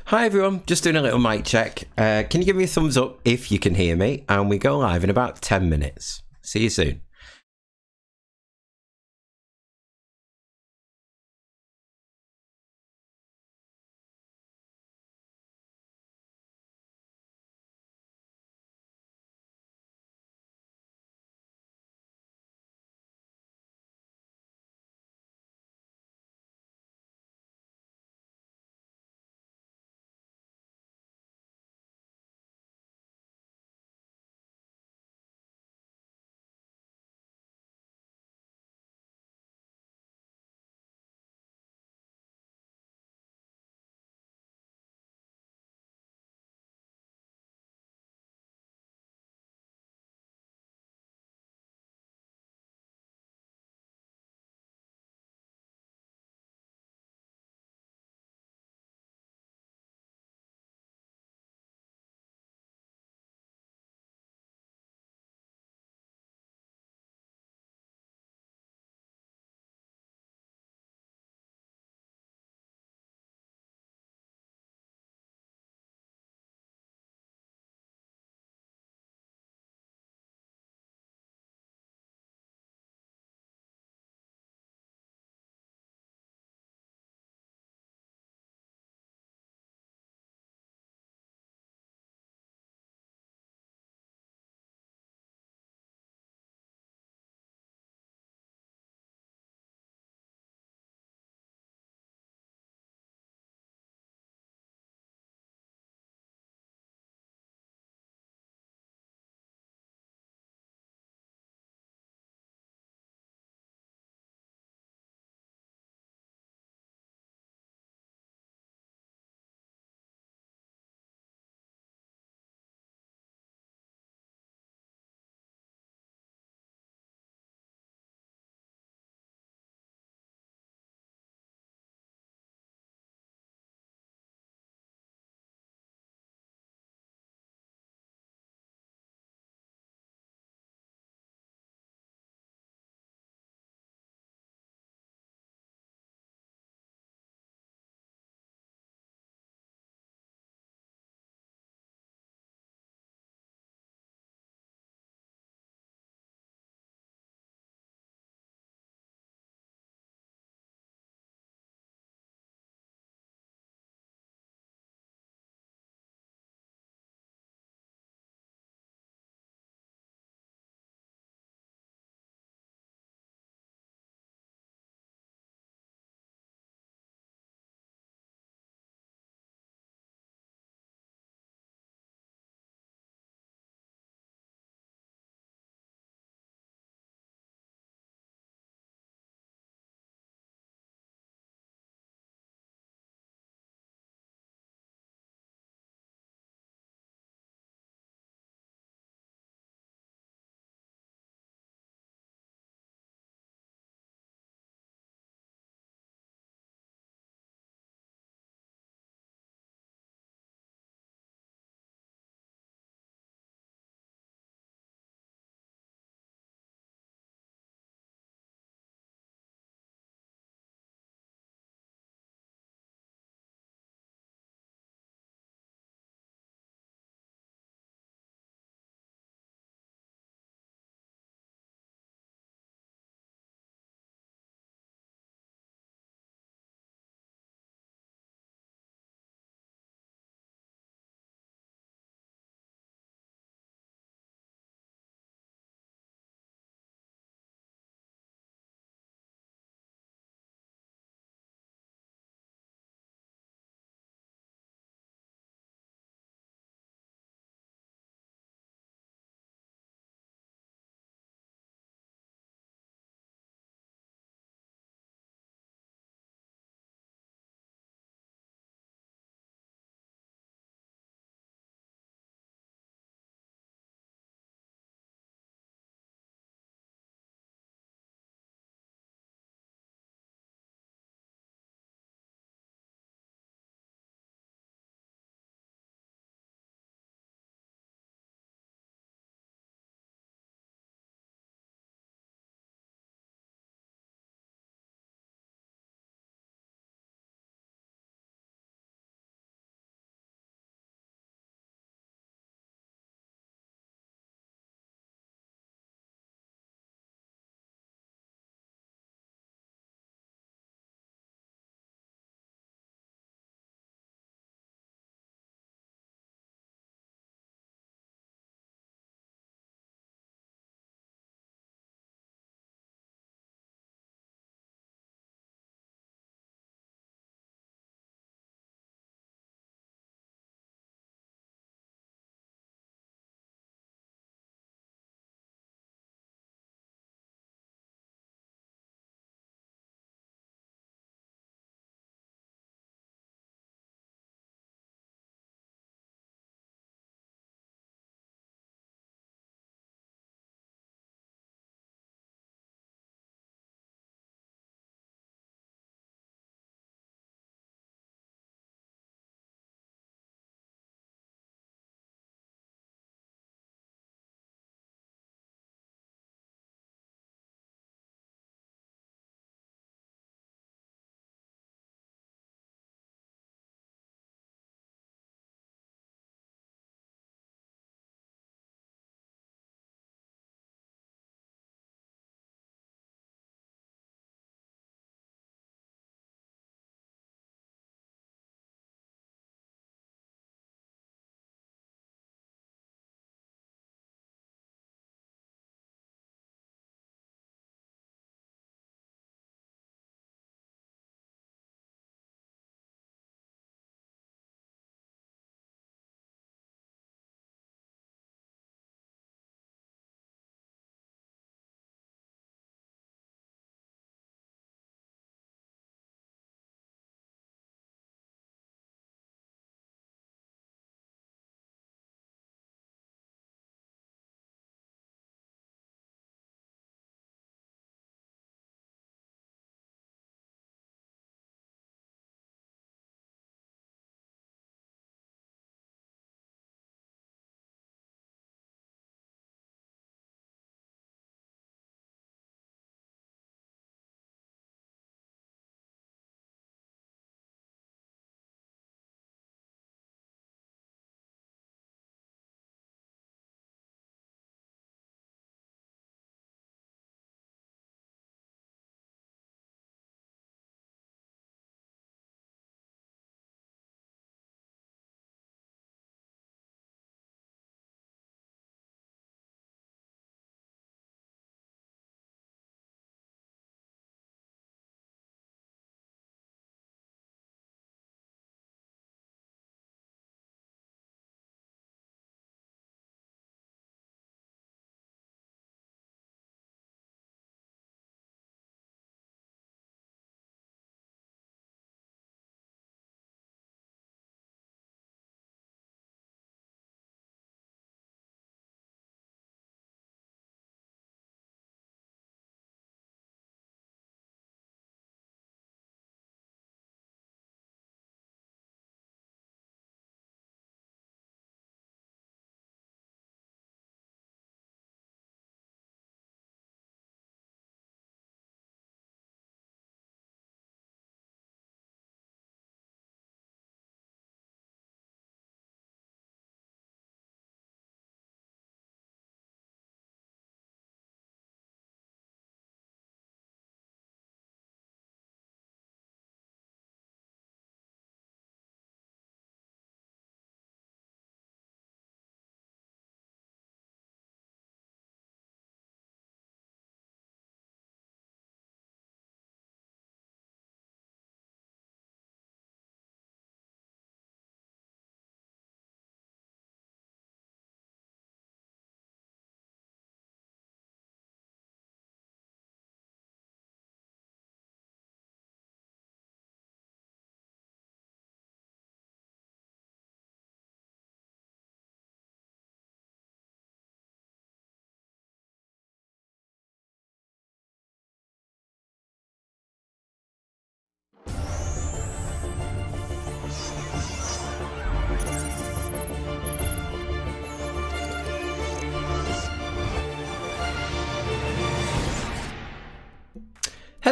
Hi everyone, just doing a little mic check. Can you give me a thumbs up if you can hear me? And we go live in about 10 minutes. See you soon.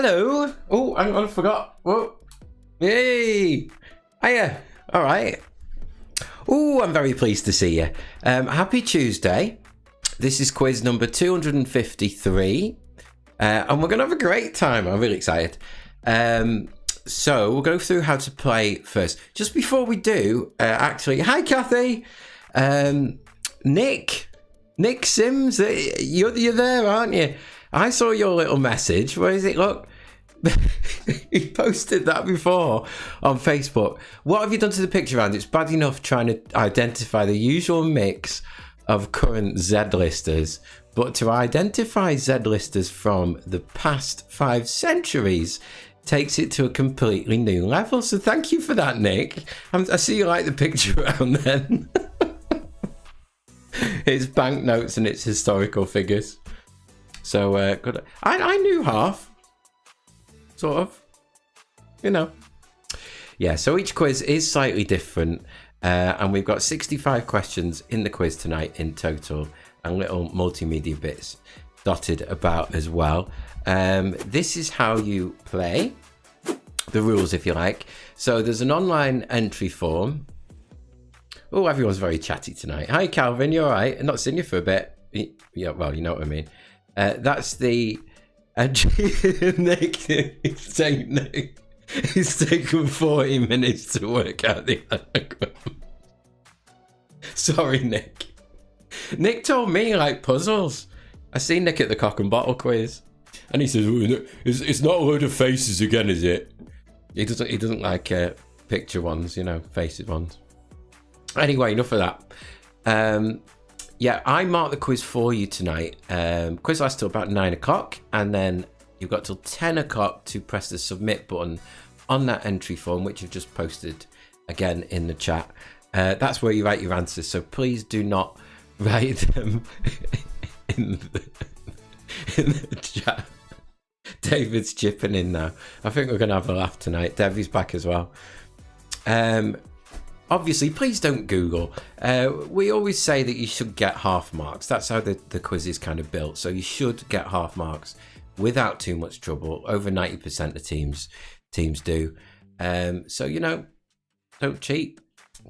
Hello. Oh, hang on, I forgot. Whoa. Hey. Hiya. All right. Oh, I'm very pleased to see you. Happy Tuesday. This is quiz number 253. And we're going to have a great time. I'm really excited. So we'll go through how to play first. Just before we do, actually, hi, Kathy. Nick Sims, you're there, aren't you? I saw your little message. Where is it? Look. He posted that before on Facebook. What have you done to the picture, Andy? It's bad enough trying to identify the usual mix of current Z-listers, but to identify Z-listers from the past 5 centuries takes it to a completely new level. So thank you for that, Nick. I see you like the picture around then. It's banknotes and it's historical figures. So good. I knew half. Sort of, Yeah, so each quiz is slightly different, and we've got 65 questions in the quiz tonight in total, and little multimedia bits dotted about as well. This is how you play, the rules if you like. So there's an online entry form. Oh, everyone's very chatty tonight. Hi Calvin, you all right? I've not seen you for a bit. Yeah, well, you know what I mean. That's the Nick, he's taken 40 minutes to work out the anagram. Sorry, Nick. Nick told me like puzzles. I see Nick at the cock and bottle quiz, and he says, "It's not a load of faces again, is it?" He doesn't like picture ones, faces ones. Anyway, enough of that. Yeah, I marked the quiz for you tonight. Quiz lasts till about 9 o'clock, and then you've got till 10 o'clock to press the submit button on that entry form, which you've just posted again in the chat. That's where you write your answers, so please do not write them in the chat. David's chipping in now. I think we're going to have a laugh tonight. Debbie's back as well. Obviously, please don't Google. We always say that you should get half marks. That's how the quiz is kind of built. So you should get half marks without too much trouble. Over 90% of teams do. So, don't cheat.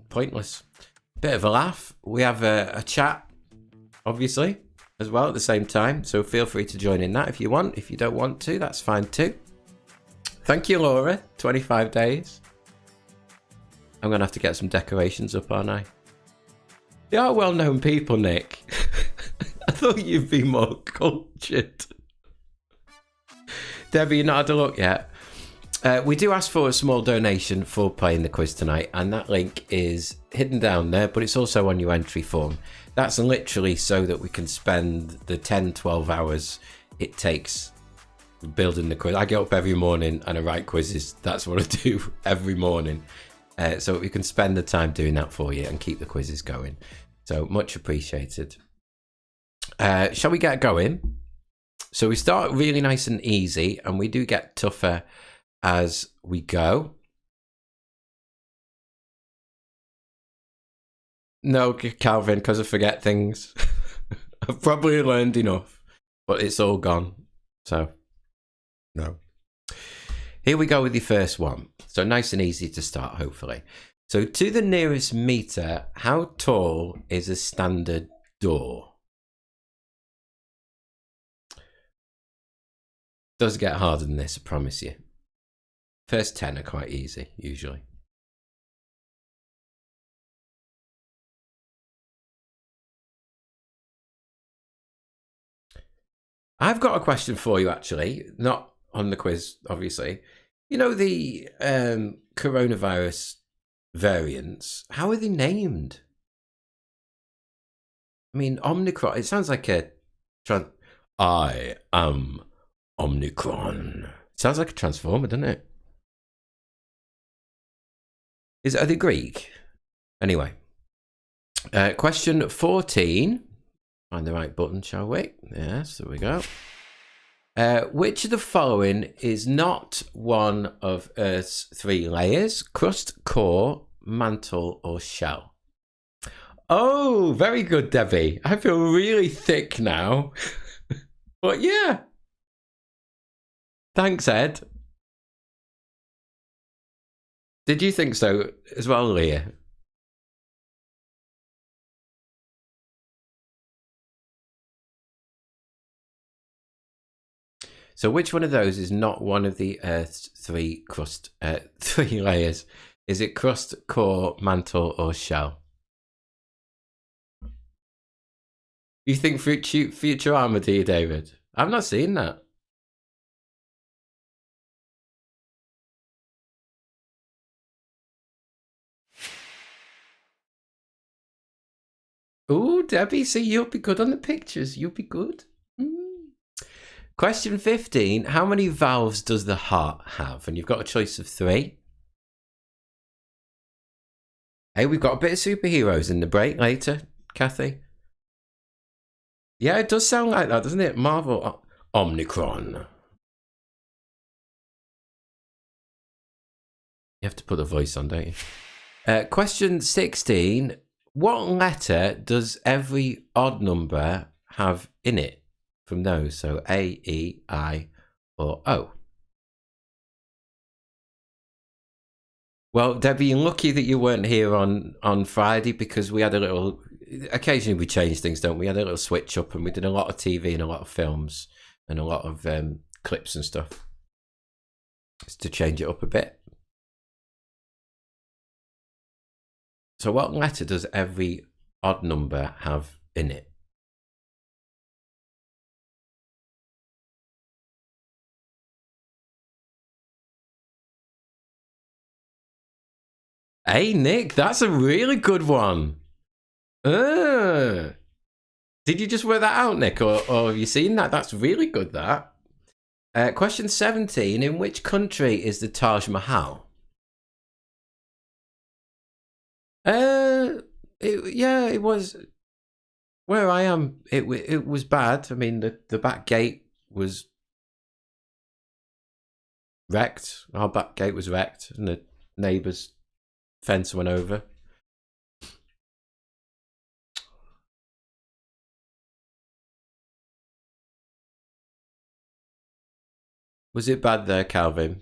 Pointless. Bit of a laugh. We have a chat, obviously, as well at the same time. So feel free to join in that if you want. If you don't want to, that's fine too. Thank you, Laura. 25 days. I'm going to have to get some decorations up, aren't I? They are well-known people, Nick. I thought you'd be more cultured. Debbie, you've not had a look yet. We do ask for a small donation for playing the quiz tonight, and that link is hidden down there, but it's also on your entry form. That's literally so that we can spend the 10, 12 hours it takes building the quiz. I get up every morning and I write quizzes. That's what I do every morning. So we can spend the time doing that for you and keep the quizzes going. So much appreciated. Shall we get going? So we start really nice and easy, and we do get tougher as we go. No, Calvin, because I forget things. I've probably learned enough, but it's all gone. So, no. Here we go with the first one. So nice and easy to start, hopefully. So to the nearest meter, how tall is a standard door? Does get harder than this, I promise you. First 10 are quite easy, usually. I've got a question for you, actually. Not on the quiz, obviously. You know, the coronavirus variants, how are they named? I mean, Omicron, it sounds like I am Omicron. It sounds like a transformer, doesn't it? Are they Greek? Anyway. Question 14. Find the right button, shall we? Yes, there we go. Which of the following is not one of Earth's 3 layers? Crust, core, mantle, or shell? Oh, very good, Debbie. I feel really thick now. But yeah. Thanks, Ed. Did you think so as well, Leah? So which one of those is not one of the Earth's three layers? Is it crust, core, mantle, or shell? You think Futurama, do you, David? I've not seen that. Ooh, Debbie, see, you'll be good on the pictures. You'll be good. Question 15. How many valves does the heart have? And you've got a choice of 3. Hey, we've got a bit of superheroes in the break later, Kathy. Yeah, it does sound like that, doesn't it? Marvel. Omnicron. You have to put a voice on, don't you? Question 16. What letter does every odd number have in it from those? So A, E, I, or O? Well, Debbie, you're lucky that you weren't here on Friday, because we had a little... Occasionally we change things, don't we? We had a little switch up, and we did a lot of TV and a lot of films and a lot of clips and stuff. Just to change it up a bit. So what letter does every odd number have in it? Hey, Nick, that's a really good one. Did you just work that out, Nick, or have you seen that? That's really good, that. Question 17. In which country is the Taj Mahal? It was... Where I am, it was bad. I mean, the back gate was wrecked. Our back gate was wrecked, and the neighbour's fence went over. Was it bad there, Calvin?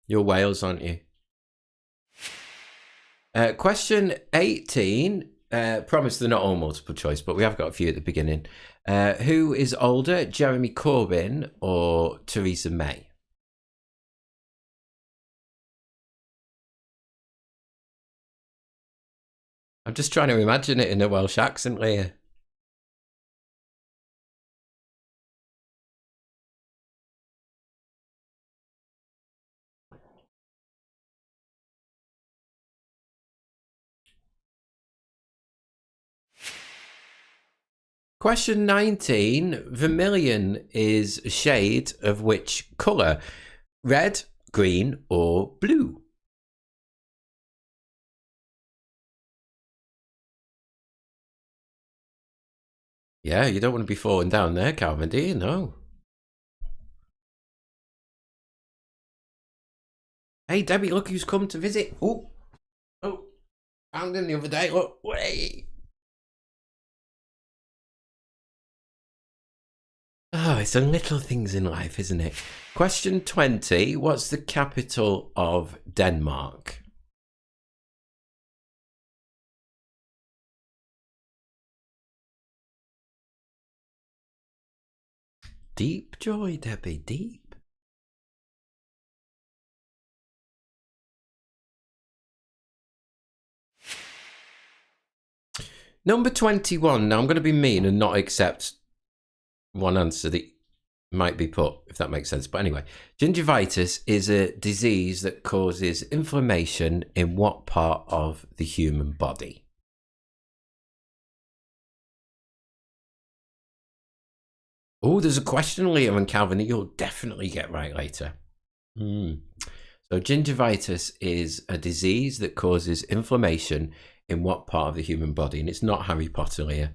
You're Wales, aren't you? Question 18. Promise they're not all multiple choice, but we have got a few at the beginning. Who is older, Jeremy Corbyn or Theresa May? I'm just trying to imagine it in a Welsh accent, Leah. Question 19. Vermilion is a shade of which colour? Red, green, or blue? Yeah, you don't want to be falling down there, Calvin, do you? No. Hey, Debbie, look who's come to visit. Oh, found him the other day. Look, wait. Oh, it's the little things in life, isn't it? Question 20. What's the capital of Denmark? Deep joy, Debbie, deep. Number 21. Now, I'm going to be mean and not accept one answer that might be put, if that makes sense. But anyway, gingivitis is a disease that causes inflammation in what part of the human body? Oh, there's a question, Liam and Calvin, that you'll definitely get right later. So gingivitis is a disease that causes inflammation in what part of the human body? And it's not Harry Potter, Leah.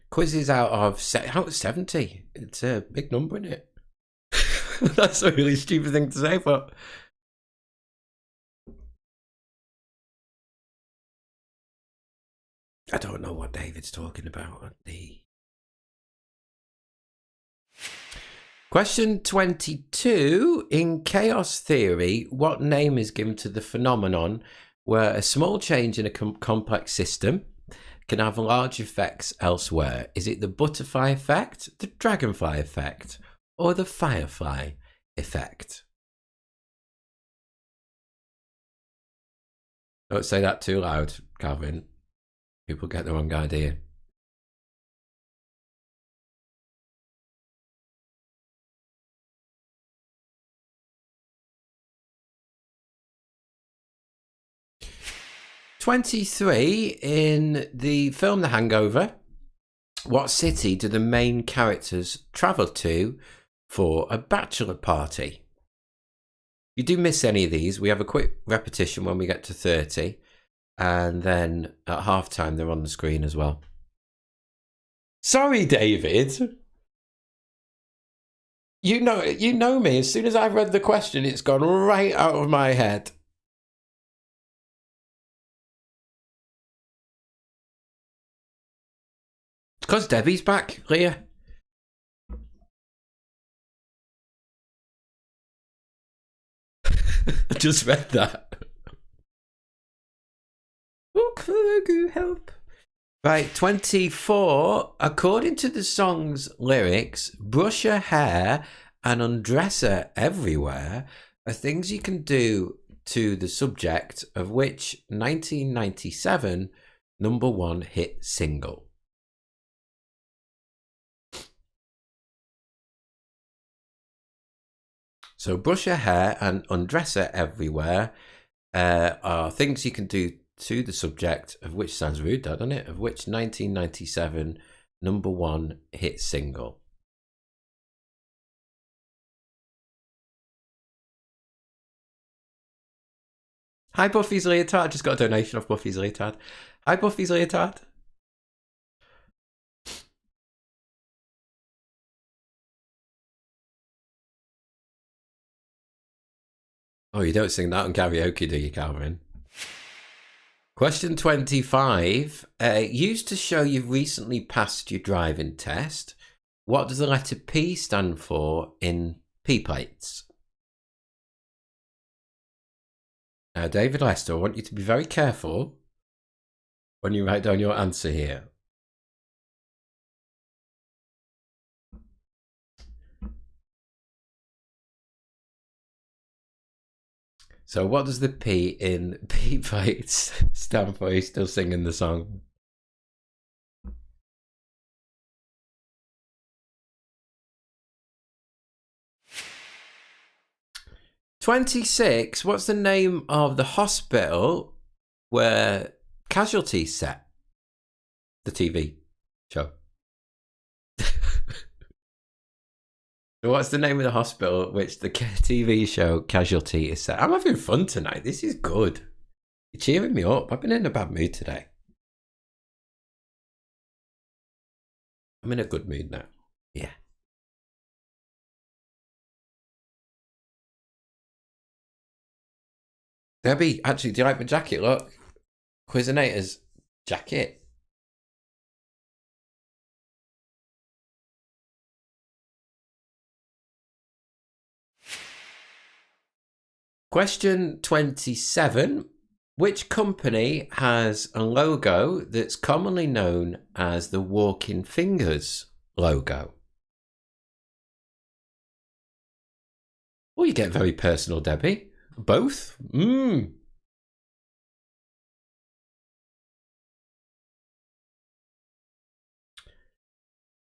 Quizzes out of 70. It's a big number, isn't it? That's a really stupid thing to say, but... I don't know what David's talking about. Question 22. In chaos theory, what name is given to the phenomenon where a small change in a complex system can have large effects elsewhere? Is it the butterfly effect, the dragonfly effect, or the firefly effect? Don't say that too loud, Calvin. People get the wrong idea. '23, in the film The Hangover, what city do the main characters travel to for a bachelor party? If you do miss any of these, we have a quick repetition when we get to 30, and then at halftime they're on the screen as well. Sorry, David. You know me. As soon as I've read the question, it's gone right out of my head. Because Debbie's back, Leah. I just read that. Help. Right, 24. According to the song's lyrics, brush her hair and undress her everywhere are things you can do to the subject of which 1997 #1 hit single. So brush her hair and undress her everywhere are things you can do to the subject of which, sounds rude, doesn't it? Of which 1997 #1 hit single. Hi, Buffy's Leotard. Just got a donation off Buffy's Leotard. Hi, Buffy's Leotard. Oh, you don't sing that on karaoke, do you, Calvin? Question 25. Used to show you've recently passed your driving test. What does the letter P stand for in P plates? Now, David Lester, I want you to be very careful when you write down your answer here. So what does the P in P plates stand for? He's still singing the song. '26. What's the name of the hospital where Casualty set? The TV show. So what's the name of the hospital at which the TV show Casualty is set? I'm having fun tonight. This is good. You're cheering me up. I've been in a bad mood today. I'm in a good mood now. Yeah. Debbie, actually, do you like my jacket? Look. Quizinators jacket. Question 27. Which company has a logo that's commonly known as the Walking Fingers logo? Oh, you get very personal, Debbie. Both?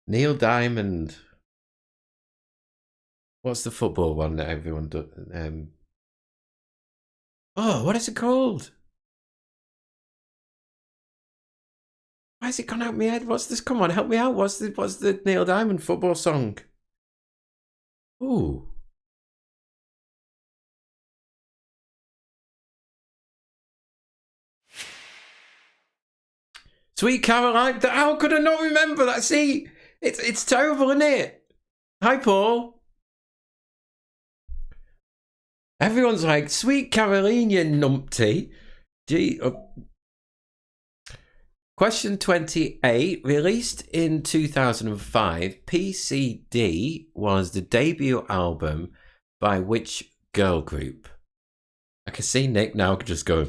Neil Diamond. What's the football one that everyone does? Oh, what is it called? Why has it gone out of my head? What's this? Come on, help me out. What's the Neil Diamond football song? Ooh. Sweet Caroline. How could I not remember that? See, it's terrible, isn't it? Hi, Paul. Everyone's like, Sweet Caroline, you numpty. Gee. Question 28. Released in 2005, PCD was the debut album by which girl group? I can see Nick now just going.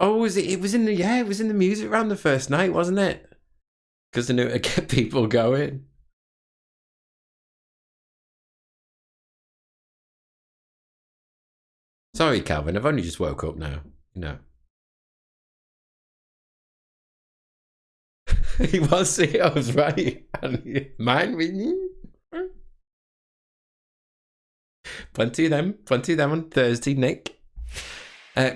Oh, was it? It was in the it was in the music round the first night, wasn't it? Because they knew it would get people going. Sorry, Calvin. I've only just woke up now. You know. He was. I was right. Mine with you. Plenty of them. Plenty of them on Thursday, Nick.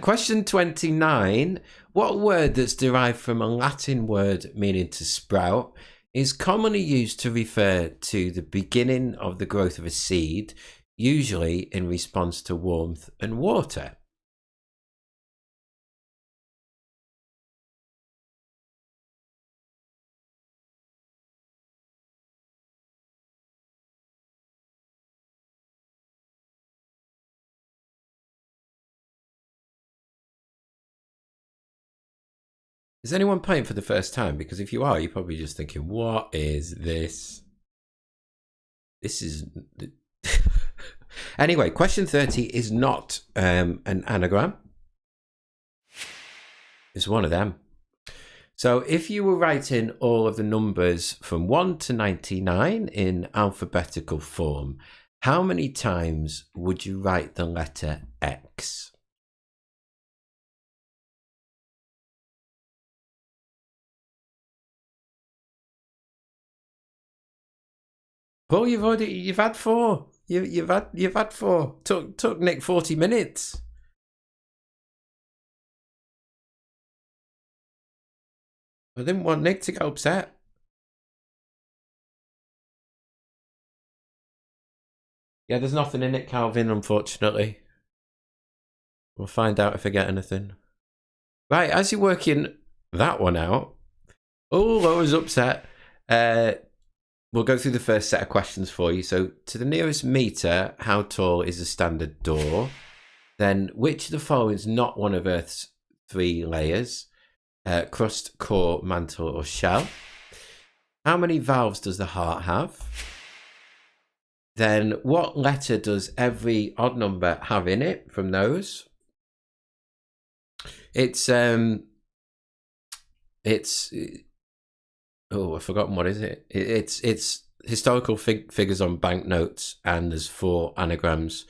Question 29. What word that's derived from a Latin word meaning to sprout is commonly used to refer to the beginning of the growth of a seed, usually in response to warmth and water? Is anyone playing for the first time? Because if you are, you're probably just thinking, what is this? This is... Anyway, question 30 is not an anagram. It's one of them. So if you were writing all of the numbers from 1 to 99 in alphabetical form, how many times would you write the letter X? Well, you've had 4. You've had 4. Took Nick 40 minutes. I didn't want Nick to get upset. Yeah, there's nothing in it, Calvin, unfortunately. We'll find out if I get anything. Right, as you're working that one out, oh, I was upset. We'll go through the first set of questions for you. So, to the nearest meter, how tall is a standard door? Then, which of the following is not one of Earth's 3 layers? Crust, core, mantle, or shell? How many valves does the heart have? Then, what letter does every odd number have in it from those? It's oh, I've forgotten what is it. It's historical figures on banknotes, and there's 4 anagrams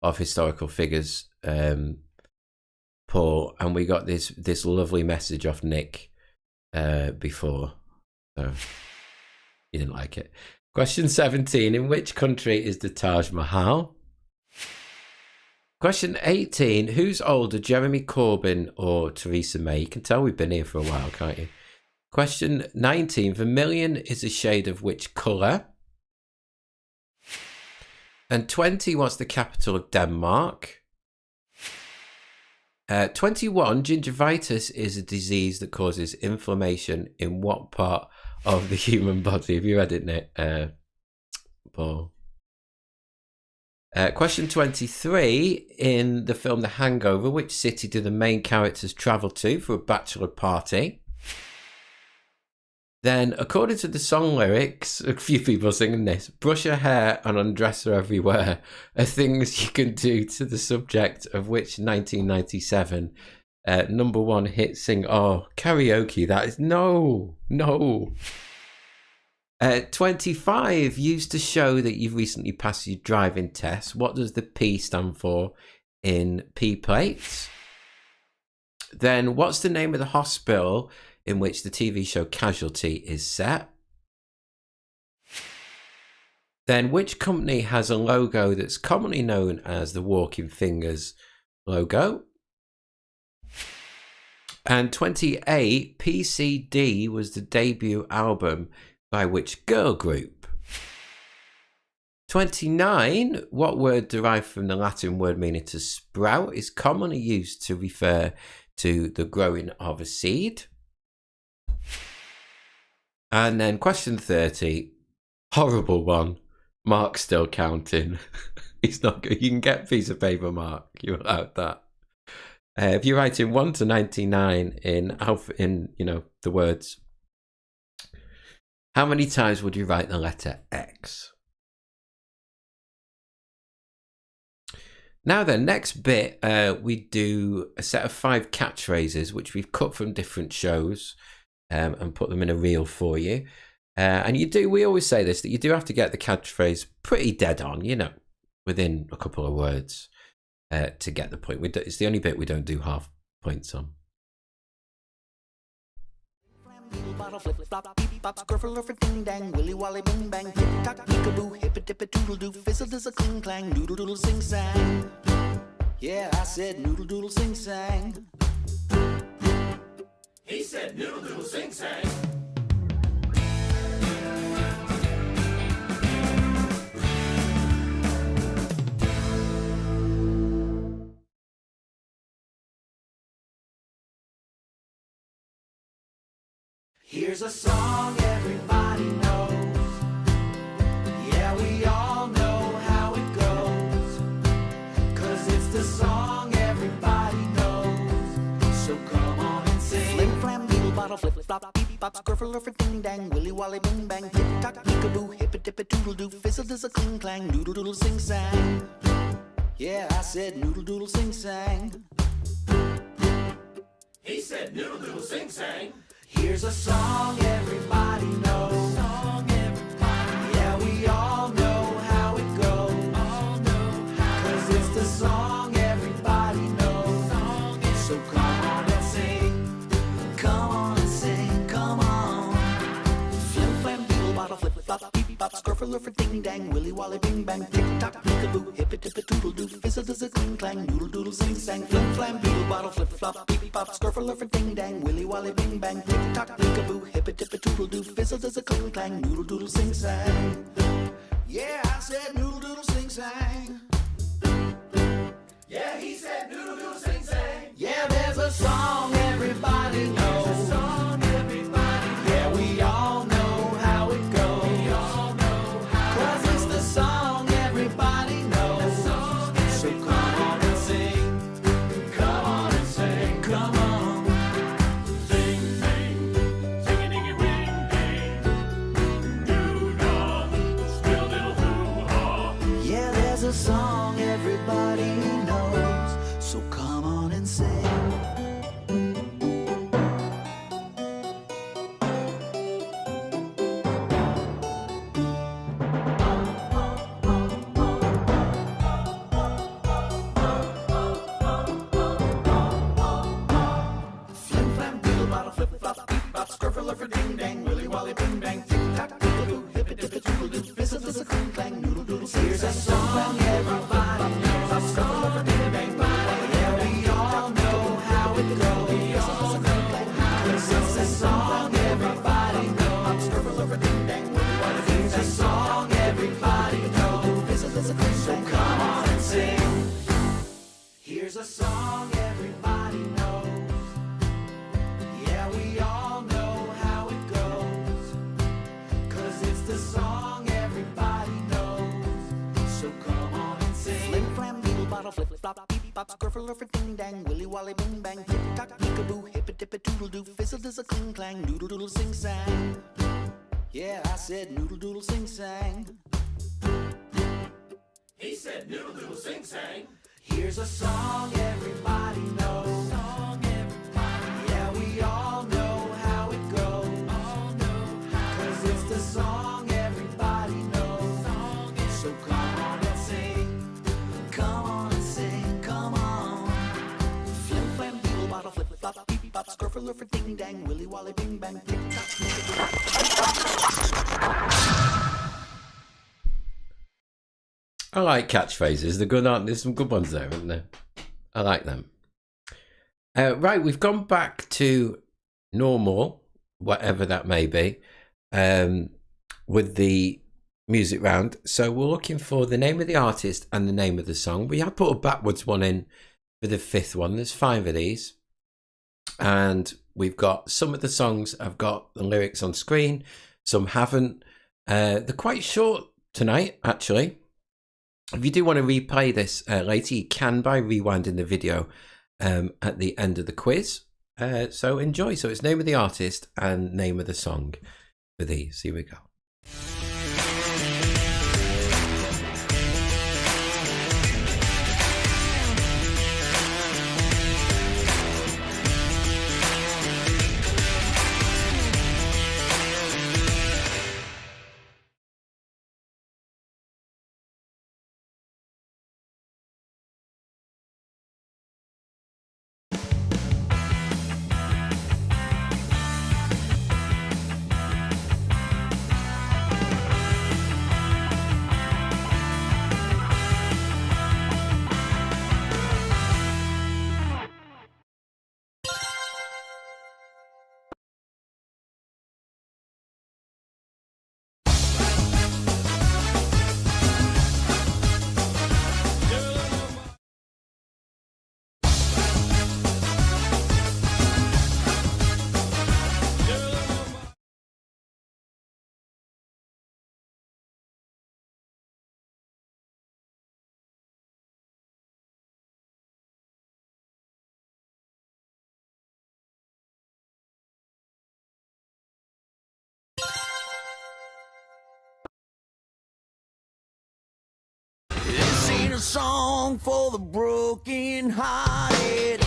of historical figures, Paul, and we got this lovely message off Nick before, so he didn't like it. Question 17. In which country is the Taj Mahal? Question 18. Who's older, Jeremy Corbyn or Theresa May? You can tell we've been here for a while, can't you? Question 19. Vermilion is a shade of which colour? And 20. What's the capital of Denmark? 21. Gingivitis is a disease that causes inflammation in what part of the human body? Have you read it, Nick? Paul. Question 23. In the film The Hangover, which city do the main characters travel to for a bachelor party? Then, according to the song lyrics, a few people singing this, brush her hair and undress her everywhere are things you can do to the subject of which 1997 #1 hit sing. Oh, karaoke, that is no. 25, used to show that you've recently passed your driving test. What does the P stand for in P plates? Then, what's the name of the hospital in which the TV show Casualty is set? Then, which company has a logo that's commonly known as the Walking Fingers logo? And 28, PCD was the debut album by which girl group? 29, what word derived from the Latin word meaning to sprout is commonly used to refer to the growing of a seed? And then question 30, Horrible one. Mark's still counting. He's not good. You can get a piece of paper, Mark. You're allowed that. If you're writing 1 to 99 in the words, how many times would you write the letter X? Now then, next bit, we do a set of 5 catchphrases, which we've cut from different shows and put them in a reel for you. And we always say this, that you do have to get the catchphrase pretty dead on, within a couple of words to get the point. It's the only bit we don't do half points on. Bottle flip flop, beep bop, scruffle for ding dang, willy wally bing bang, tick tock, peekaboo, hip it dip it doodle doo, fizzle does a cling clang, noodle doodle sing sang. Yeah, I said noodle doodle sing sang. He said noodle doodle sing sang. Here's a song everybody knows. Yeah, we all know how it goes. 'Cause it's the song everybody knows. So come on and sing. Flim flam beetle bottle flip flop beep bop scruffle for ding dang willy wally bing bang tick tock peekaboo hip it dip it doodle doo fizzle does a cling clang noodle doodle sing sang. Yeah, I said noodle doodle sing sang. He said noodle doodle sing sang. Here's a song everybody knows. Yeah, we all know how it goes. 'Cause it's the song everybody knows. So come on and sing. Come on and sing, come on. Flim flam beetle bottle flip flop beep bop scruffle for ding dang willy wally bing bang tick tock peekaboo hip it dip it doodle doo fizzle does a cling clang noodle doodle sing sang. Flim flam beetle bottle flip flop beep bop scruffle for ding dang willy wally bing bang tick tock peekaboo hip it dip it doodle doo fizzle does a cling clang noodle doodle sing sang. Yeah, I said noodle doodle sing sang. Yeah, he said noodle doodle sing sang. Yeah, there's a song everybody knows. There's a song everybody knows. Yeah, we all know how it goes. We all know how. 'Cause it's the song everybody knows. So come on and sing. Come on and sing. Come on. Sing, sing, sing-a-ding-a ring ding. Doo-dah, squeal diddle hoo-ha. Yeah, there's a song everybody knows. So come on and sing. Flim flam beetle bottle flip flop beep bop scruffle for ding dang willy wally bing bang tick tock peekaboo hip it dip it doodle doo fizzle does a cling clang noodle doodle sing. Here's a song everybody knows. Scruffle for ding dang yeah, we all know how it goes. We all know how it goes. It's a song everybody knows. Scruffle for ding dang willy wally bing bang. It's a song everybody knows. Fizzle does a cling clang. So come on and sing. Here's a song everybody knows. Yeah, we all know how it goes. 'Cause it's the song everybody knows. So come on and sing. Flim flam beetle bottle flip flop beep bop scruffle for ding dang willy wally bing bang tick tock peekaboo hip it dip it doodle doo fizzle does a cling clang noodle doodle sing sang. Yeah, I said noodle doodle sing sang. He said noodle doodle sing sang. Here's a song everybody knows. Yeah, we all know how it goes. 'Cause it's the song everybody knows. So come on and sing. Come on and sing, come on. Flim flam beetle bottle flip flop beep bop scruffle for ding dang willy wally bing bang tick tock. I like catchphrases. They're good, aren't there? There's some good ones there, aren't there? I like them. Right, we've gone back to normal, whatever that may be, with the music round. So we're looking for the name of the artist and the name of the song. We have put a backwards one in for the 5th one. There's 5 of these. And we've got some of the songs have got the lyrics on screen, some haven't. They're quite short tonight, actually. If you do want to replay this later, you can by rewinding the video at the end of the quiz. So enjoy. So it's name of the artist and name of the song for these. Here we go. This ain't a song for the broken hearted.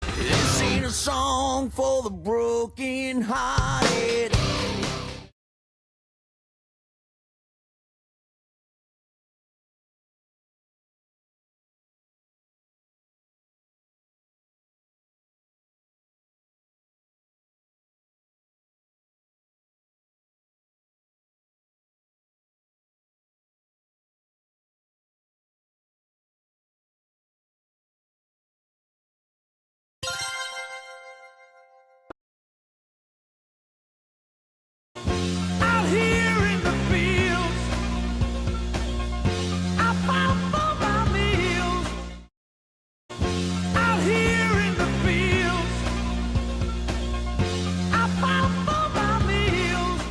This ain't a song for the broken hearted. Out here in the fields, I fight for my meals. Out here in the fields, I fight for my meals.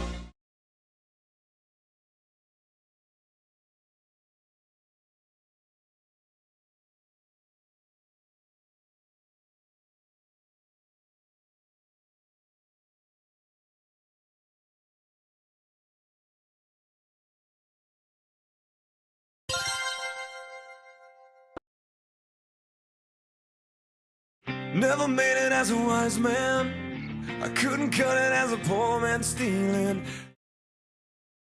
Never made it as a wise man. I couldn't cut it as a poor man stealing.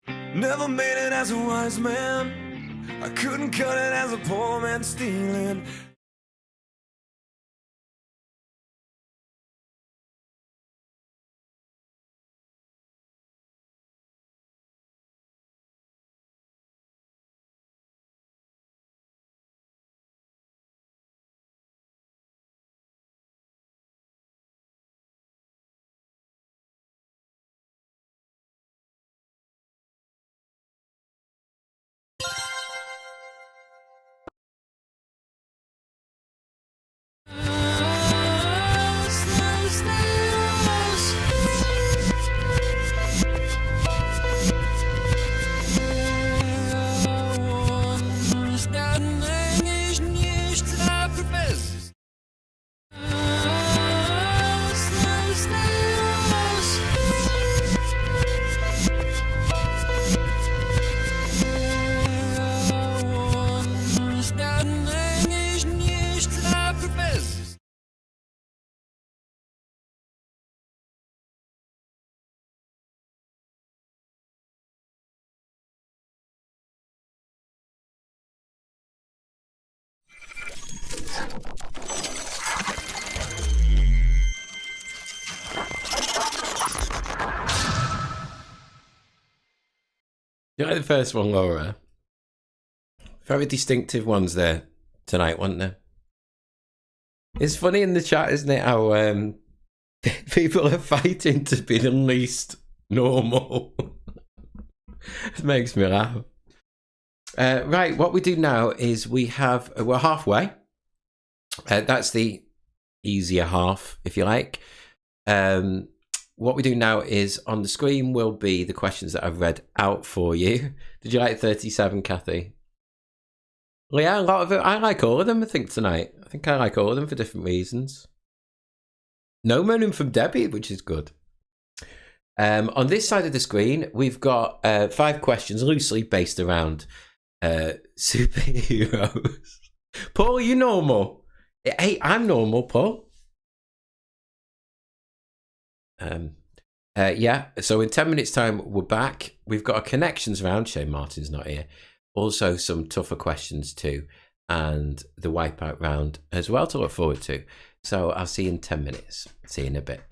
Never made it as a wise man. I couldn't cut it as a poor man stealing. You like the first one, Laura? Very distinctive ones there tonight, weren't there? It's funny in the chat, isn't it, how people are fighting to be the least normal. It makes me laugh. Right, what we do now is we're halfway. That's the easier half, if you like. what we do now is on the screen will be the questions that I've read out for you. Did you like 37, Kathy? Well, yeah, a lot of it. I like all of them, I think, tonight. I think I like all of them for different reasons. No moaning from Debbie, which is good. On this side of the screen, we've got 5 questions loosely based around superheroes. Paul, are you normal? Hey, I'm normal, Paul. Yeah, so in 10 minutes' time, we're back. We've got a connections round. Shane Martin's not here. Also, some tougher questions too, and the wipeout round as well to look forward to. So I'll see you in 10 minutes. See you in a bit.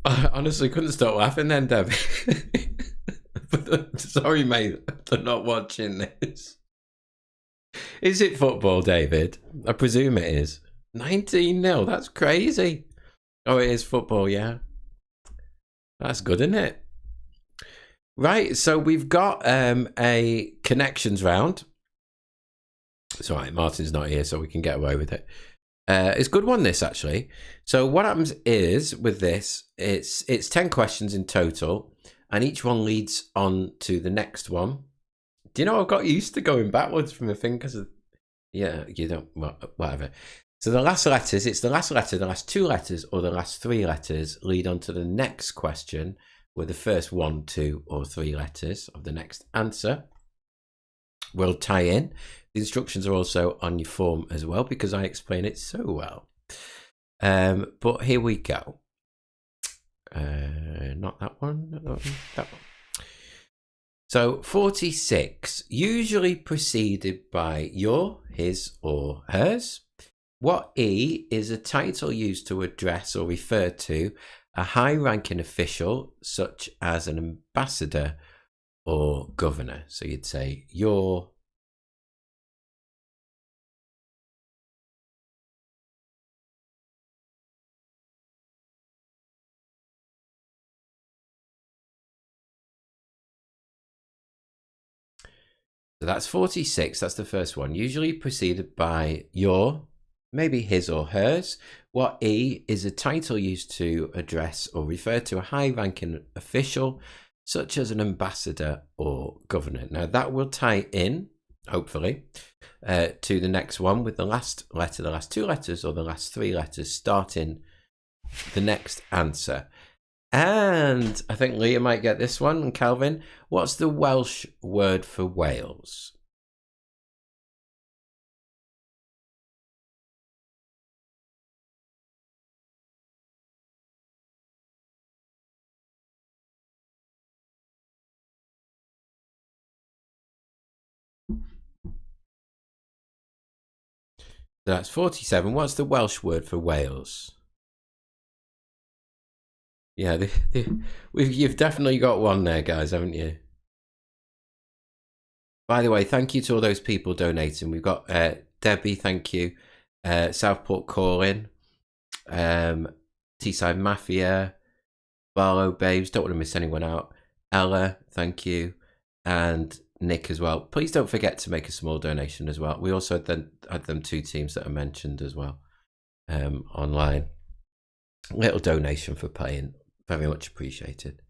I honestly couldn't stop laughing then, Debbie. Sorry, mate, for not watching this. Is it football, David? I presume it is. 19-0, that's crazy. Oh, it is football, yeah. That's good, isn't it? Right, so we've got a connections round. It's all right, Martin's not here, so we can get away with it. It's a good one, this, actually. So what happens is, with this, it's 10 questions in total, and each one leads on to the next one. Do you know, I've got used to going backwards from the thing because of... Yeah, you don't... Well, whatever. So the last letters, it's the last letter, the last two letters, or the last three letters lead on to the next question with the first 1, 2, or 3 letters of the next answer. We'll tie in. The instructions are also on your form as well because I explain it so well. But here we go. Not that one, not that one, that one. So 46, usually preceded by your, his, or hers. What E is a title used to address or refer to a high-ranking official, such as an ambassador or governor. So you'd say your. So that's 46. That's the first one. Usually preceded by your, maybe his or hers. What E is a title used to address or refer to a high-ranking official, such as an ambassador or governor. Now that will tie in, hopefully, to the next one with the last letter, the last two letters, or the last three letters starting the next answer. And I think Leah might get this one, and Calvin. What's the Welsh word for Wales? That's 47. What's the Welsh word for Wales? Yeah, you've definitely got one there, guys, haven't you? By the way, thank you to all those people donating. We've got Debbie, thank you. Southport Calling, Teesside Mafia, Barlow Babes, don't want to miss anyone out. Ella, thank you. And Nick as well. Please don't forget to make a small donation as well. We also had them 2 teams that are mentioned as well online. Little donation for playing. Very much appreciated.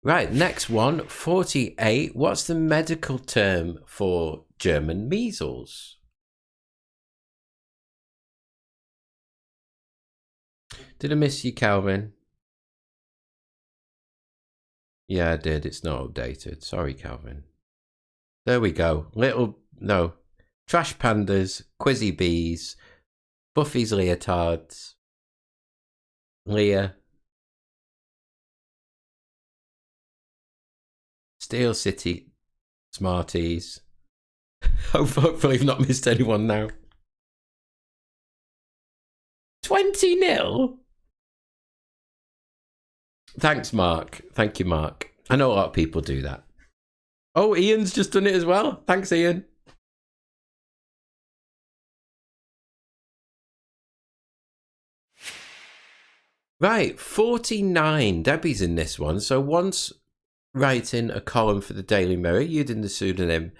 Right, next one, 48. What's the medical term for German measles? Did I miss you, Calvin? Yeah, I did. It's not updated. Sorry, Calvin. There we go. Trash Pandas, Quizzy Bees, Buffy's Leotards, Leah, Steel City Smarties. Hopefully I've not missed anyone now. 20-0? Thanks, Mark. Thank you, Mark. I know a lot of people do that. Oh, Ian's just done it as well. Thanks, Ian. Right, 49. Debbie's in this one. So once writing a column for the Daily Mirror using the pseudonym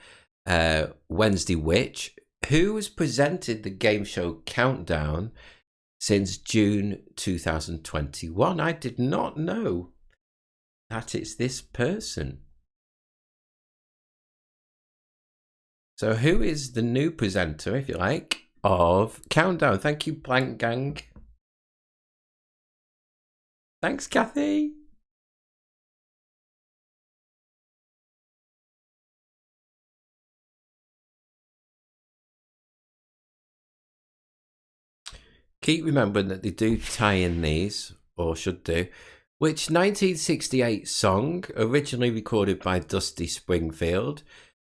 Wednesday Witch, who has presented the game show Countdown since June 2021. I did not know that it's this person. So who is the new presenter, if you like, of Countdown? Thank you, Plank Gang. Thanks, Kathy. Keep remembering that they do tie in these, or should do. Which 1968 song, originally recorded by Dusty Springfield,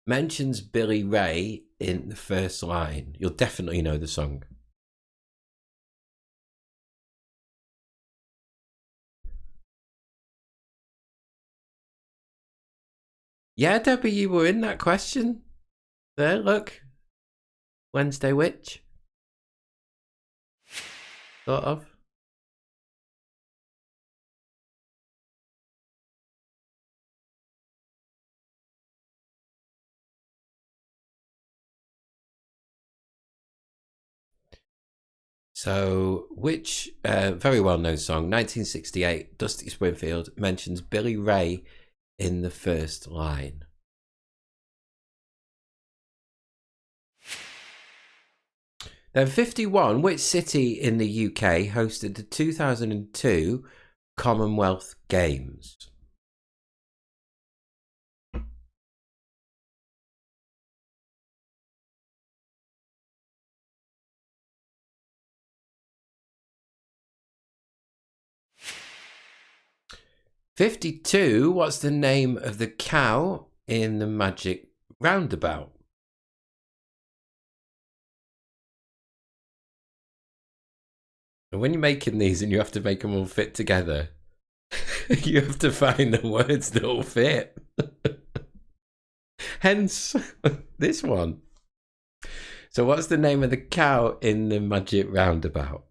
mentions Billy Ray in the first line? You'll definitely know the song. Yeah, Debbie, you were in that question. There, look. Wednesday Witch. Sort of. So, which very well-known song, 1968, Dusty Springfield, mentions Billy Ray in the first line? Then 51, which city in the UK hosted the 2002 Commonwealth Games? '52, what's the name of the cow in the Magic Roundabout? And when you're making these and you have to make them all fit together, you have to find the words that all fit. Hence, this one. So what's the name of the cow in the Magic Roundabout?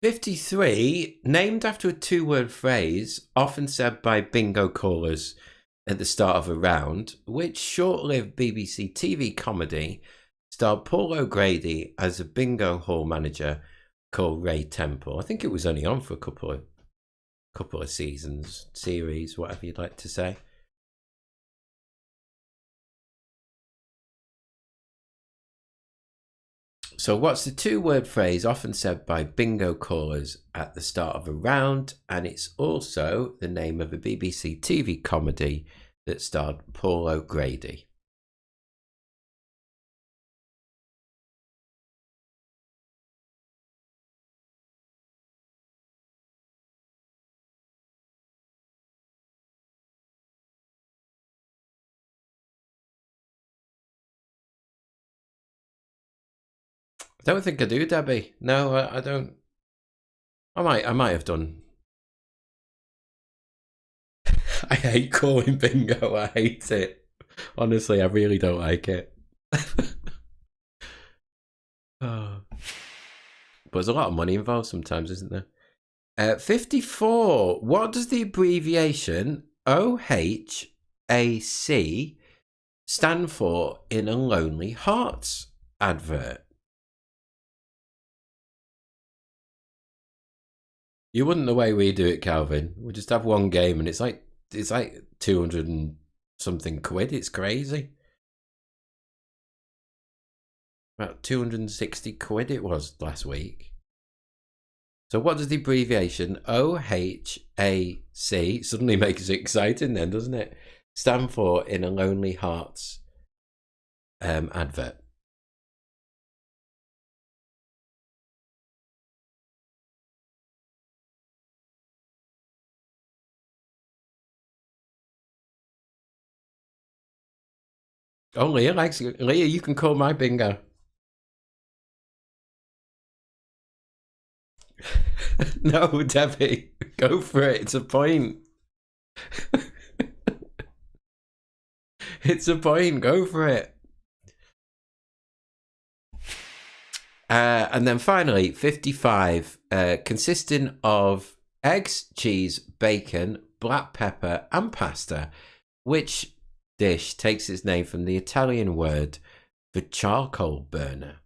'53, named after a two-word phrase often said by bingo callers at the start of a round, which short-lived BBC TV comedy starred Paul O'Grady as a bingo hall manager called Ray Temple. I think it was only on for a couple of seasons, series, whatever you'd like to say. So what's the two-word phrase often said by bingo callers at the start of a round, and it's also the name of a BBC TV comedy that starred Paul O'Grady? I don't think I do, Debbie. No, I don't. I might have done. I hate calling bingo. I hate it. Honestly, I really don't like it. Oh. But there's a lot of money involved sometimes, isn't there? 54. What does the abbreviation OHAC stand for in a Lonely Hearts advert? You wouldn't the way we do it, Calvin. We just have one game and it's like 200 and something quid. It's crazy. About 260 quid it was last week. So what does the abbreviation OHAC, suddenly makes it exciting then, doesn't it, stand for in a Lonely Hearts advert? Oh, Leah likes it. Leah, you can call my bingo. No, Debbie, go for it. It's a point. It's a point. Go for it. And then finally, 55, consisting of eggs, cheese, bacon, black pepper, and pasta, which dish takes its name from the Italian word for charcoal burner?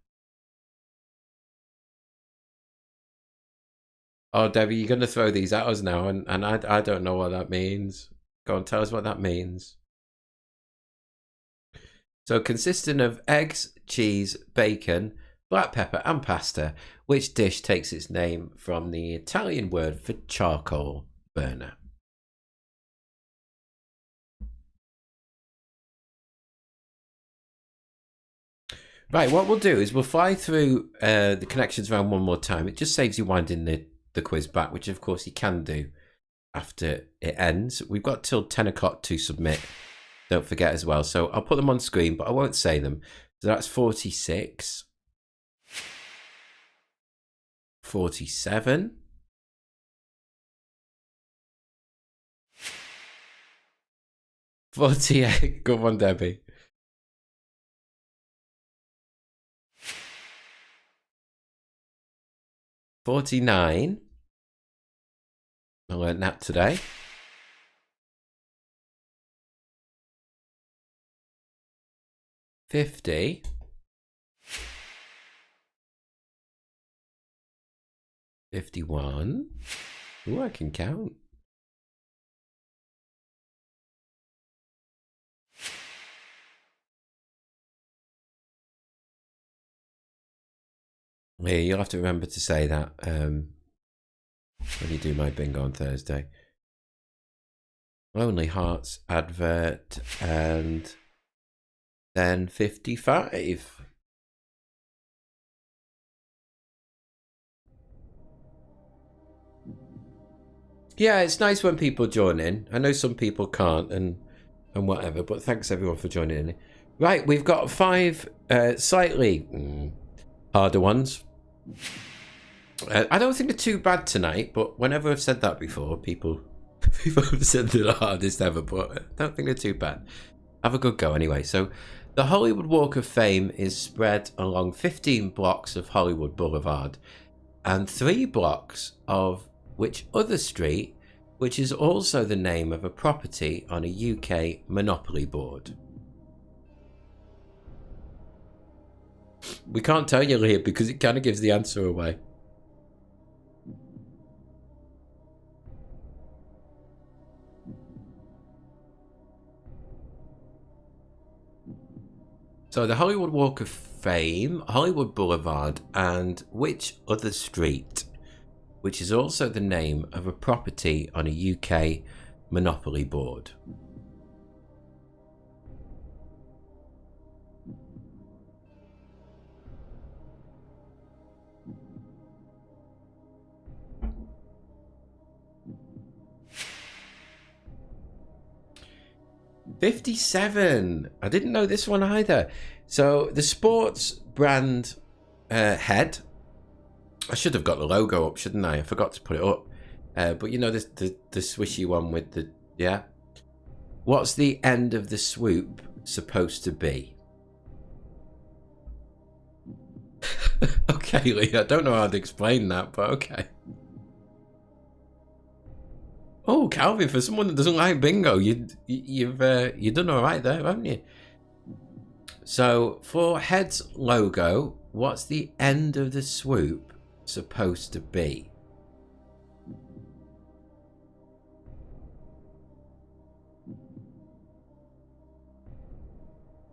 Oh, Debbie, you're going to throw these at us now, and I don't know what that means. Go on, tell us what that means. So, consisting of eggs, cheese, bacon, black pepper, and pasta, which dish takes its name from the Italian word for charcoal burner? Right, what we'll do is we'll fly through the connections round one more time. It just saves you winding the quiz back, which of course you can do after it ends. We've got till 10 o'clock to submit. Don't forget as well. So I'll put them on screen, but I won't say them. So that's 46. 47. 48. Good one, Debbie. 49. I learned that today. 50. 51. Ooh, I can count. Yeah, you'll have to remember to say that when you do my bingo on Thursday. Lonely Hearts advert, and then 55. Yeah, it's nice when people join in. I know some people can't and whatever, but thanks everyone for joining in. Right, we've got 5 slightly harder ones. I don't think they're too bad tonight, but whenever I've said that before, people have said they're the hardest ever, but I don't think they're too bad. Have a good go anyway. So, the Hollywood Walk of Fame is spread along 15 blocks of Hollywood Boulevard and 3 blocks of which other street, which is also the name of a property on a UK monopoly board. We can't tell you, Leah, because it kind of gives the answer away. So the Hollywood Walk of Fame, Hollywood Boulevard, and which other street, which is also the name of a property on a UK monopoly board. $57. I didn't know this one either. So the sports brand head. I should have got the logo up, shouldn't I? I forgot to put it up. But you know the swishy one with the yeah. What's the end of the swoop supposed to be? Okay, Lee. I don't know how to explain that, but okay. Oh, Calvin, for someone that doesn't like bingo, you've done all right there, haven't you? So for head's logo, what's the end of the swoop supposed to be?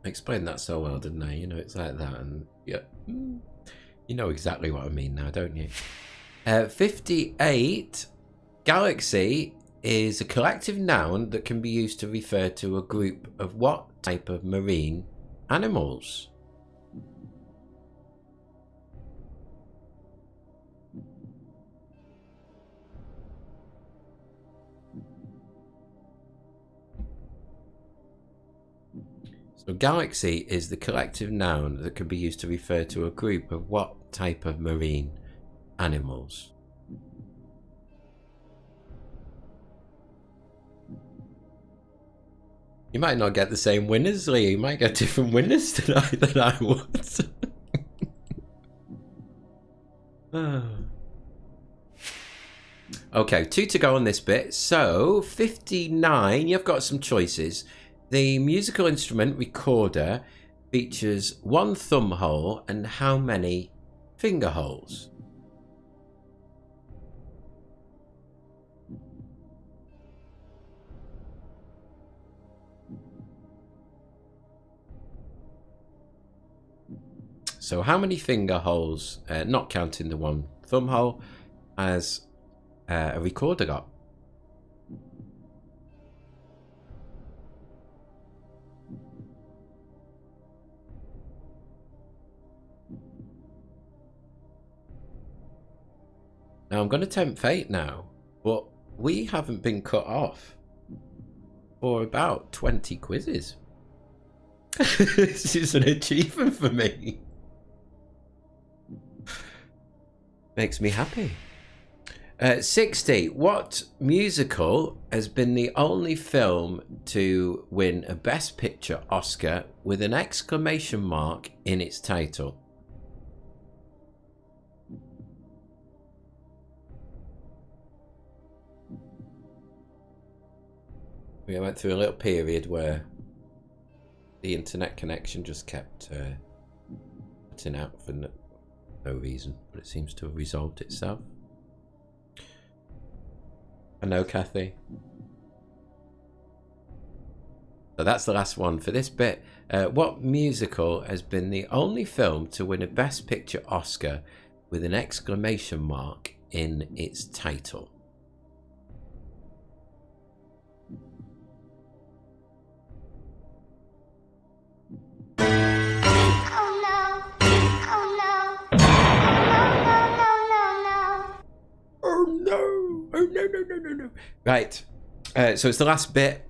I explained that so well, didn't I? You know, it's like that, and yeah, you know exactly what I mean now, don't you? 58. Galaxy is a collective noun that can be used to refer to a group of what type of marine animals? So galaxy is the collective noun that can be used to refer to a group of what type of marine animals? You might not get the same winners, Lee. You might get different winners tonight than I would. Okay, 2 to go on this bit. So, 59, you've got some choices. The musical instrument recorder features 1 thumb hole and how many finger holes? So how many finger holes, not counting the 1 thumb hole, has a recorder got? Now I'm going to tempt fate now, but we haven't been cut off for about 20 quizzes. This is an achievement for me. Makes me happy. 60. What musical has been the only film to win a Best Picture Oscar with an exclamation mark in its title? We went through a little period where the internet connection just kept cutting out for no reason, but it seems to have resolved itself. I know, Kathy. So that's the last one for this bit. What musical has been the only film to win a Best Picture Oscar with an exclamation mark in its title? No. Right. So it's the last bit.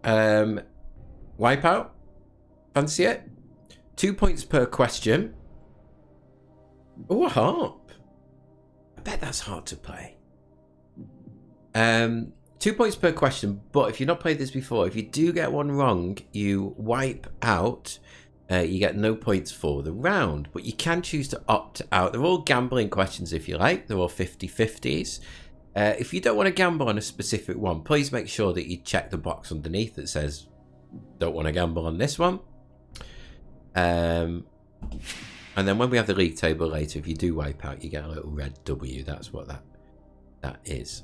Wipeout. Fancy it? 2 points per question. Oh, a harp. I bet that's hard to play. 2 points per question, but if you've not played this before, if you do get one wrong, you wipe out. You get no points for the round, but you can choose to opt out. They're all gambling questions if you like. They're all 50-50s. If you don't want to gamble on a specific one, please make sure that you check the box underneath that says don't want to gamble on this one. And then when we have the league table later, if you do wipe out, you get a little red W. That's what that is.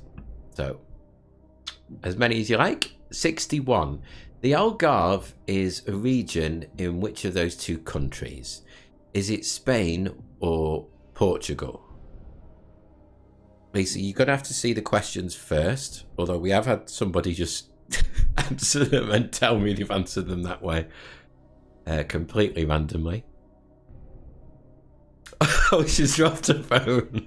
So as many as you like. 61. The Algarve is a region in which of those two countries? Is it Spain or Portugal? Lisa, you're going to have to see the questions first, although we have had somebody just answer them and tell me they've answered them that way, completely randomly. Oh, she's dropped her phone.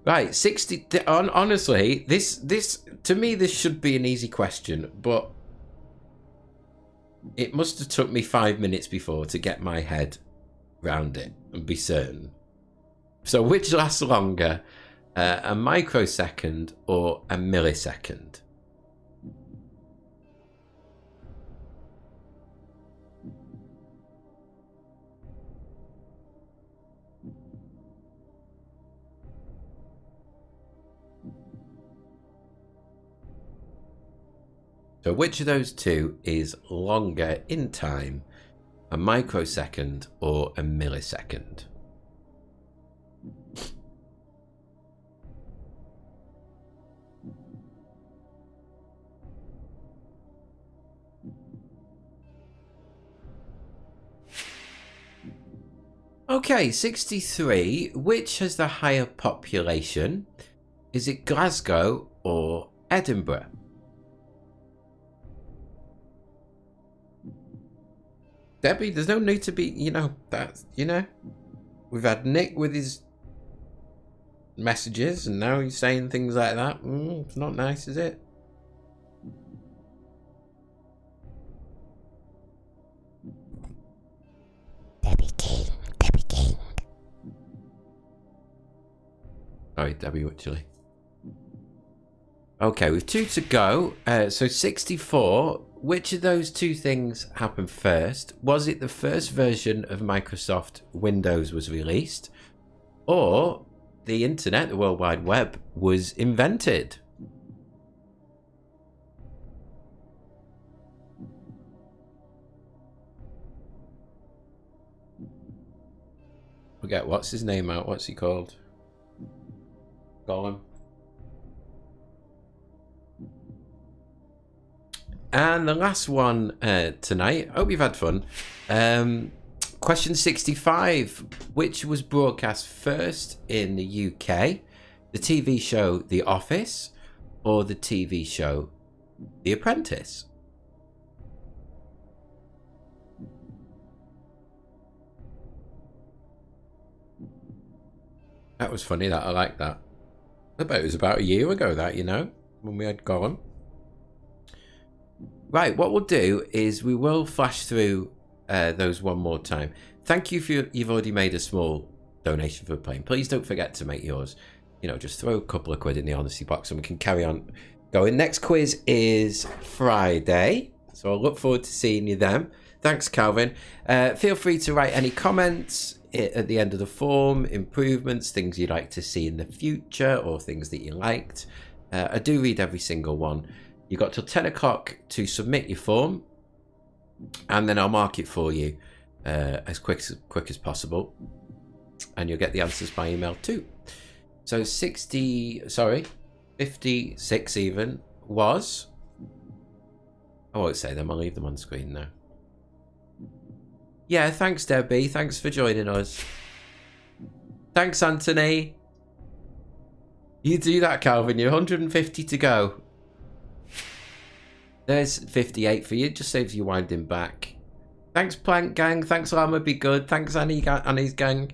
Right, 60. Honestly, this to me this should be an easy question, but it must have took me 5 minutes before to get my head round it and be certain. So, which lasts longer, a microsecond or a millisecond? So which of those two is longer in time, a microsecond or a millisecond? Okay, 63. Which has the higher population? Is it Glasgow or Edinburgh? Debbie, there's no need to be, we've had Nick with his messages and now he's saying things like that. It's not nice, is it? Debbie King. Sorry, Debbie, actually. Okay, with 2 to go. So 64. Which of those two things happened first? Was it the first version of Microsoft Windows was released, or the internet, the World Wide Web, was invented? Forget what's his name out. What's he called? Call him. And the last one tonight. Hope you've had fun. Question 65. Which was broadcast first in the UK? The TV show The Office or the TV show The Apprentice? That was funny. That I like that. I bet it was about a year ago that, you know, when we had gone. Right, what we'll do is we will flash through those one more time. Thank you for you've already made a small donation for playing. Please don't forget to make yours. You know, just throw a couple of quid in the honesty box and we can carry on going. Next quiz is Friday, so I'll look forward to seeing you then. Thanks, Calvin. Feel free to write any comments at the end of the form, improvements, things you'd like to see in the future, or things that you liked. I do read every single one. You've got till 10 o'clock to submit your form, and then I'll mark it for you as quick as possible, and you'll get the answers by email too. So 56 even was... I won't say them, I'll leave them on screen now. Yeah, thanks Debbie, thanks for joining us. Thanks Anthony. You do that, Calvin, you're 150 to go. There's 58 for you, just saves you winding back. Thanks Plank Gang, thanks Llama Be Good, thanks Annie's Gang.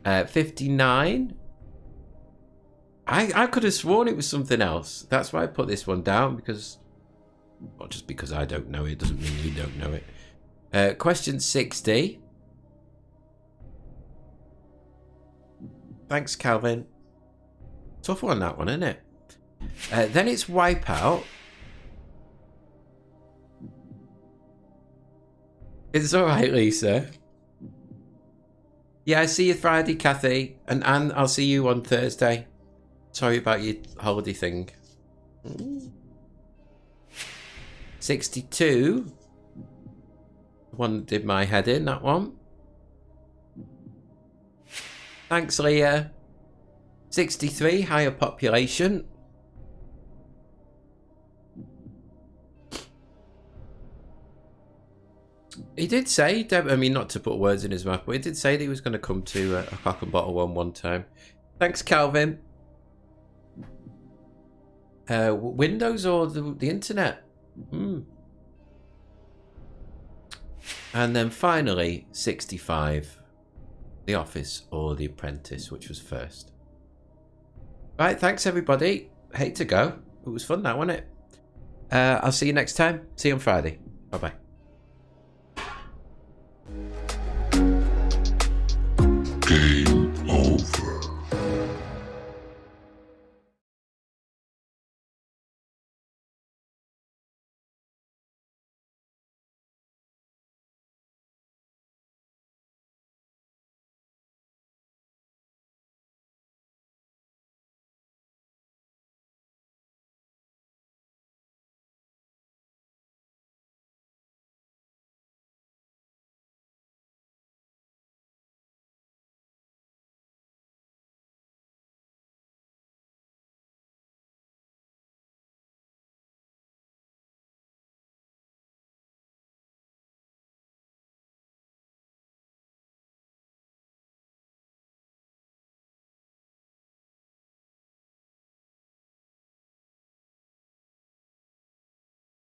59. I could have sworn it was something else. That's why I put this one down, because... Not just because I don't know it, doesn't mean you don't know it. Question 60. Thanks, Calvin. Tough one, that one, isn't it? Then it's Wipeout. It's alright, Lisa. Yeah, I see you Friday, Kathy. And Anne, I'll see you on Thursday. Sorry about your holiday thing. 62. One did my head in, that one. Thanks, Leah. 63, higher population. He did say, I mean, not to put words in his mouth, but he did say that he was going to come to a cock and bottle one time. Thanks, Calvin. Windows or the internet? And then finally, 65. The Office or The Apprentice, which was first. Right, thanks everybody. Hate to go. It was fun that, wasn't it? I'll see you next time. See you on Friday. Bye-bye. Game